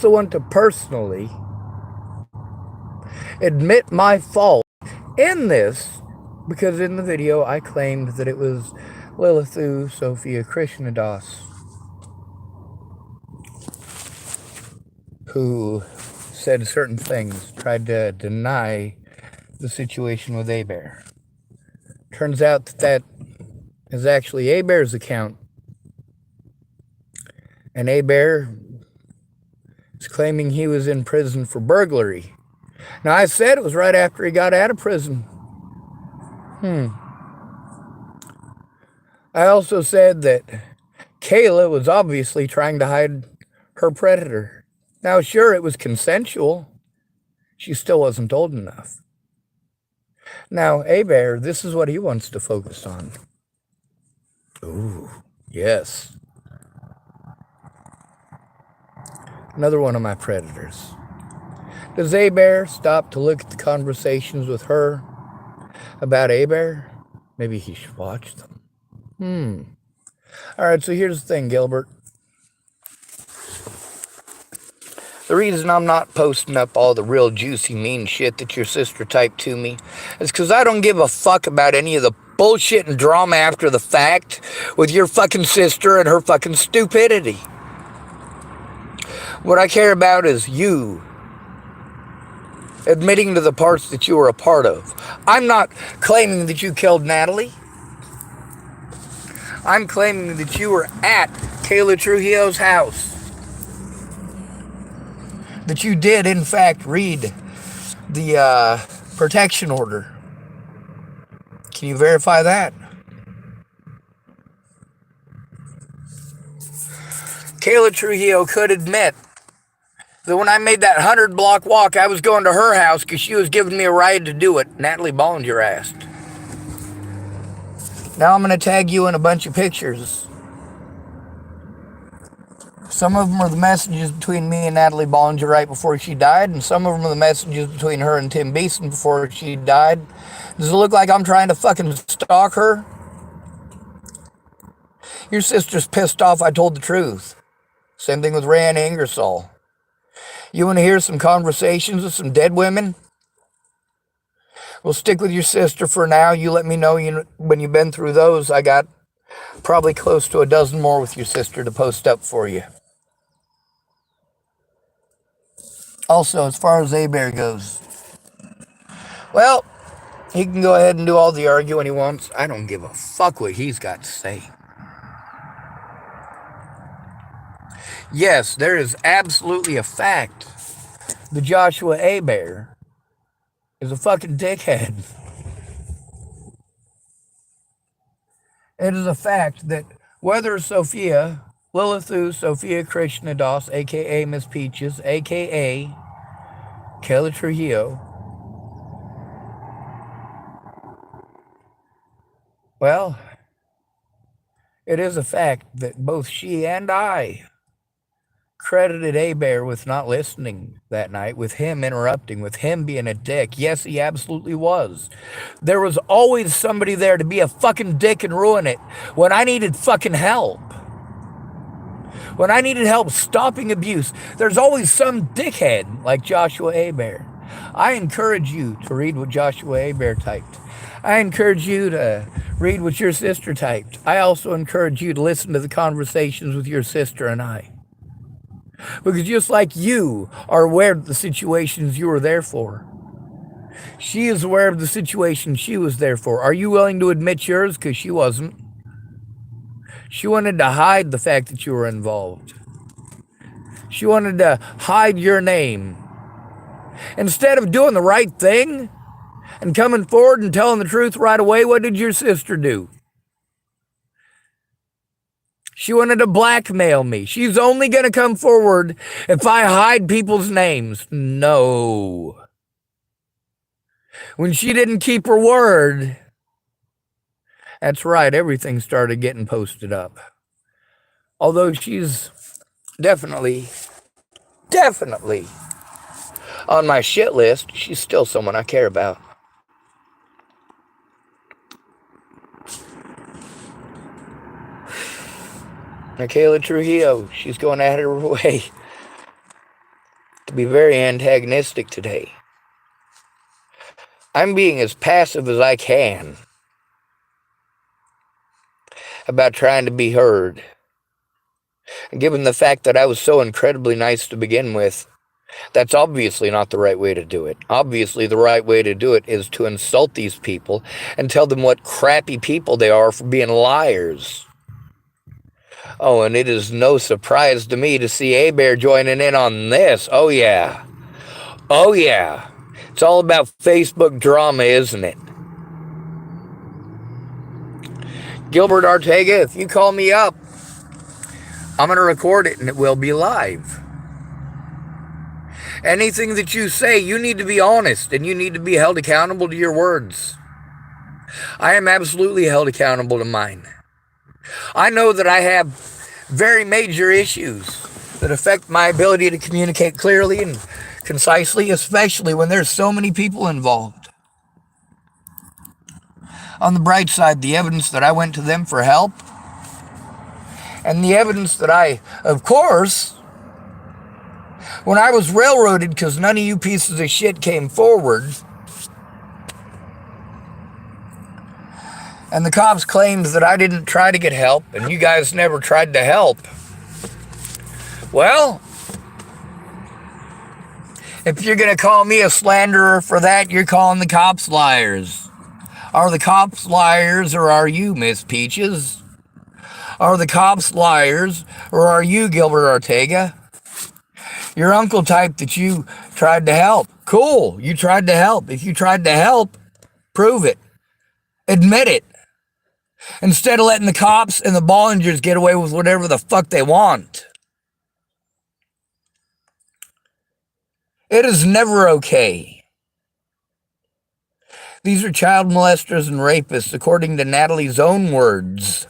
also want to personally admit my fault in this, because in the video I claimed that it was Lilithu Sophia Krishnadas who said certain things, tried to deny the situation with Abear. Turns out that is actually Abear's account. And Abear is claiming he was in prison for burglary. Now, I said it was right after he got out of prison. I also said that Kayla was obviously trying to hide her predator. Now, sure, it was consensual. She still wasn't old enough. Now, Abear, this is what he wants to focus on. Ooh, yes. Another one of my predators. Does Abear stop to look at the conversations with her about Abear? Maybe he should watch them. All right, so here's the thing, Gilbert. The reason I'm not posting up all the real juicy, mean shit that your sister typed to me is because I don't give a fuck about any of the bullshit and drama after the fact with your fucking sister and her fucking stupidity. What I care about is you admitting to the parts that you were a part of. I'm not claiming that you killed Natalie. I'm claiming that you were at Kayla Trujillo's house. That you did, in fact, read the protection order. Can you verify that? Kayla Trujillo could admit that when I made that 100-block walk, I was going to her house because she was giving me a ride to do it. Natalie Bollinger asked. Now I'm going to tag you in a bunch of pictures. Some of them are the messages between me and Natalie Bollinger right before she died, and some of them are the messages between her and Tim Beeson before she died. Does it look like I'm trying to fucking stalk her? Your sister's pissed off I told the truth. Same thing with Rand Ingersoll. You want to hear some conversations with some dead women? We'll stick with your sister for now. You let me know when you've been through those. I got probably close to a dozen more with your sister to post up for you. Also, as far as Abear goes, well, he can go ahead and do all the arguing he wants. I don't give a fuck what he's got to say. Yes, there is absolutely a fact that Joshua Abear is a fucking dickhead. It is a fact that whether Sophia, Lilithu Sophia Krishnadas, a.k.a. Miss Peaches, a.k.a. Kayla Trujillo, well, it is a fact that both she and I credited Abear with not listening that night, with him interrupting, with him being a dick. Yes, he absolutely was. There was always somebody there to be a fucking dick and ruin it when I needed fucking help. When I needed help stopping abuse, there's always some dickhead like Joshua Abear. I encourage you to read what Joshua Abear typed. I encourage you to read what your sister typed. I also encourage you to listen to the conversations with your sister and I. Because just like you are aware of the situations you were there for, she is aware of the situation she was there for. Are you willing to admit yours? Because she wasn't. She wanted to hide the fact that you were involved. She wanted to hide your name. Instead of doing the right thing and coming forward and telling the truth right away, what did your sister do? She wanted to blackmail me. She's only going to come forward if I hide people's names. No. When she didn't keep her word, that's right, everything started getting posted up. Although she's definitely on my shit list, she's still someone I care about. Kayla Trujillo, she's going out of her way to be very antagonistic today. I'm being as passive as I can about trying to be heard. And given the fact that I was so incredibly nice to begin with, that's obviously not the right way to do it. Obviously, the right way to do it is to insult these people and tell them what crappy people they are for being liars. Oh, and it is no surprise to me to see A-Bear joining in on this. Oh, yeah. Oh, yeah. It's all about Facebook drama, isn't it? Gilbert Arteaga, if you call me up, I'm going to record it and it will be live. Anything that you say, you need to be honest and you need to be held accountable to your words. I am absolutely held accountable to mine. I know that I have very major issues that affect my ability to communicate clearly and concisely, especially when there's so many people involved. On the bright side, the evidence that I went to them for help, and the evidence that I, of course, when I was railroaded because none of you pieces of shit came forward, and the cops claimed that I didn't try to get help, and you guys never tried to help. Well, if you're going to call me a slanderer for that, you're calling the cops liars. Are the cops liars, or are you, Miss Peaches? Are the cops liars, or are you, Gilbert Arteaga? Your uncle typed that you tried to help. Cool, you tried to help. If you tried to help, prove it. Admit it. Instead of letting the cops and the Bollingers get away with whatever the fuck they want. It is never okay. These are child molesters and rapists, according to Natalie's own words.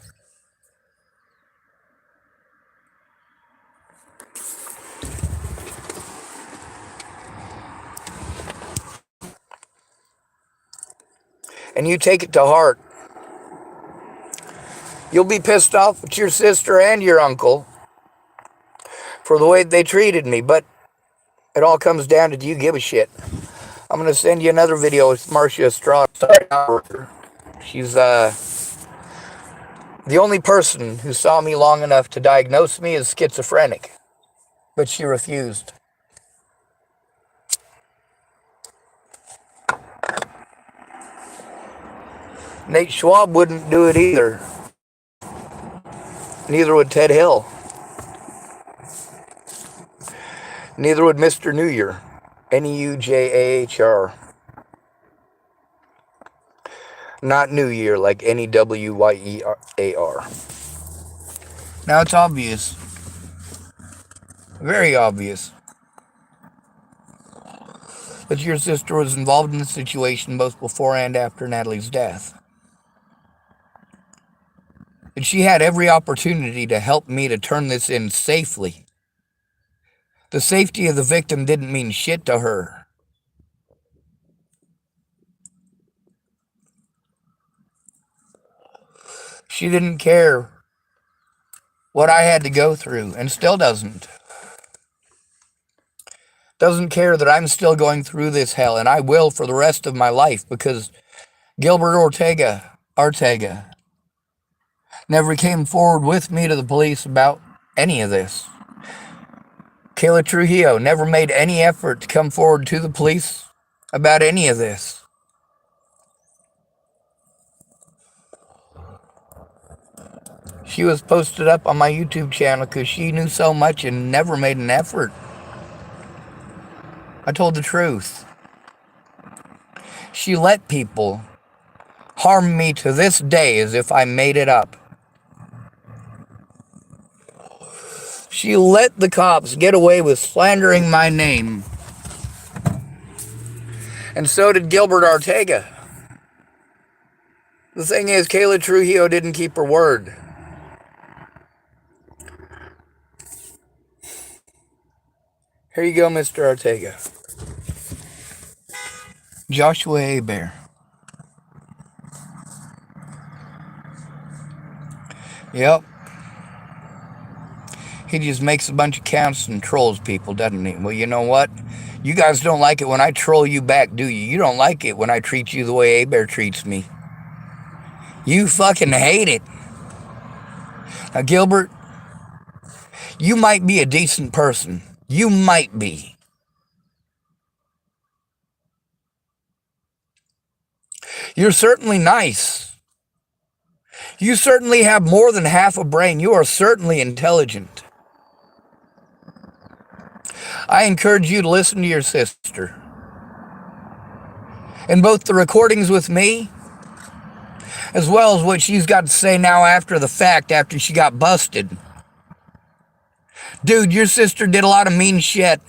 And you take it to heart. You'll be pissed off at your sister and your uncle for the way they treated me, but it all comes down to, do you give a shit? I'm going to send you another video with Marcia Straw. She's the only person who saw me long enough to diagnose me as schizophrenic, but she refused. Nate Schwab wouldn't do it either. Neither would Ted Hill. Neither would Mr. New Year. Neujahr. Not New Year, like Newyear. Now it's obvious. Very obvious. That your sister was involved in the situation both before and after Natalie's death. And she had every opportunity to help me to turn this in safely. The safety of the victim didn't mean shit to her. She didn't care what I had to go through, and still doesn't. Doesn't care that I'm still going through this hell, and I will for the rest of my life, because Gilbert Arteaga never came forward with me to the police about any of this. Kayla Trujillo never made any effort to come forward to the police about any of this. She was posted up on my YouTube channel because she knew so much and never made an effort. I told the truth. She let people harm me to this day as if I made it up. She let the cops get away with slandering my name. And so did Gilbert Arteaga. The thing is, Kayla Trujillo didn't keep her word. Here you go, Mr. Arteaga. Joshua A-Bear. Yep. He just makes a bunch of counts and trolls people, doesn't he? Well, you know what? You guys don't like it when I troll you back, do you? You don't like it when I treat you the way A-Bear treats me. You fucking hate it. Now, Gilbert, you might be a decent person. You might be. You're certainly nice. You certainly have more than half a brain. You are certainly intelligent. I encourage you to listen to your sister. And both the recordings with me, as well as what she's got to say now after the fact, after she got busted. Dude, your sister did a lot of mean shit.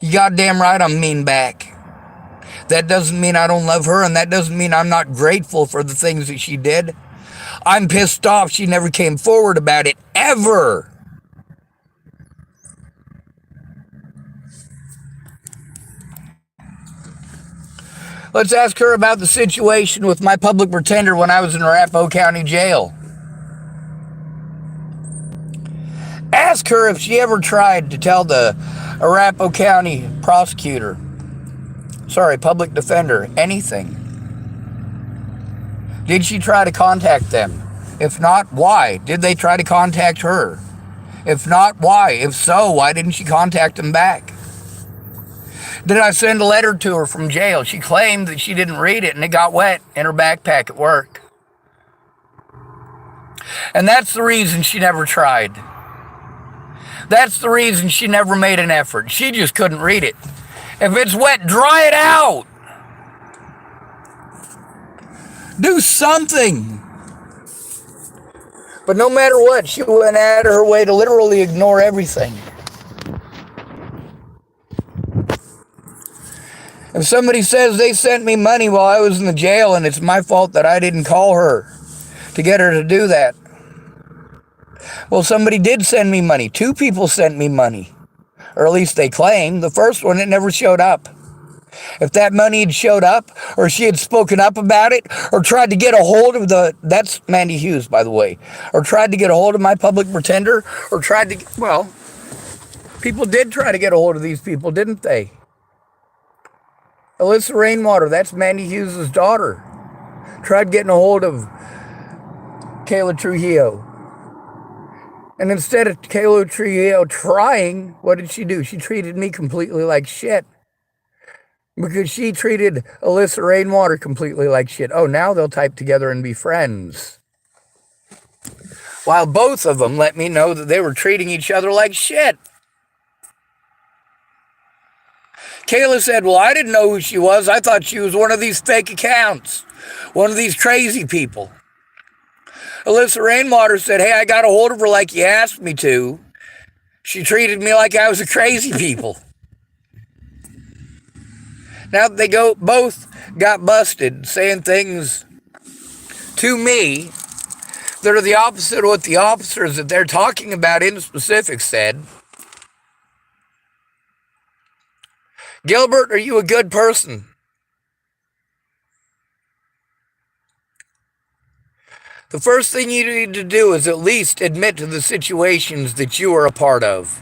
You goddamn right I'm mean back. That doesn't mean I don't love her, and that doesn't mean I'm not grateful for the things that she did. I'm pissed off she never came forward about it, ever. Let's ask her about the situation with my public pretender when I was in Arapahoe County Jail. Ask her if she ever tried to tell the Arapahoe County prosecutor, public defender, anything. Did she try to contact them? If not, why? Did they try to contact her? If not, why? If so, why didn't she contact them back? Did I send a letter to her from jail? She claimed that she didn't read it and it got wet in her backpack at work. And that's the reason she never tried. That's the reason she never made an effort. She just couldn't read it. If it's wet, dry it out. Do something. But no matter what, she went out of her way to literally ignore everything. If somebody says they sent me money while I was in the jail and it's my fault that I didn't call her to get her to do that. Well, somebody did send me money. 2 people sent me money. Or at least they claim. The first one, it never showed up. If that money had showed up, or she had spoken up about it, or tried to get a hold of that's Mandy Hughes, by the way, or tried to get a hold of my public pretender, or people did try to get a hold of these people, didn't they? Alyssa Rainwater, that's Mandy Hughes' daughter, tried getting a hold of Kayla Trujillo. And instead of Kayla Trujillo trying, what did she do? She treated me completely like shit. Because she treated Alyssa Rainwater completely like shit. Oh, now they'll type together and be friends. While both of them let me know that they were treating each other like shit. Kayla said, well, I didn't know who she was. I thought she was one of these fake accounts. One of these crazy people. Alyssa Rainwater said, hey, I got a hold of her like you asked me to. She treated me like I was a crazy people. Now they both got busted saying things to me that are the opposite of what the officers that they're talking about in specific said. Gilbert, are you a good person? The first thing you need to do is at least admit to the situations that you are a part of.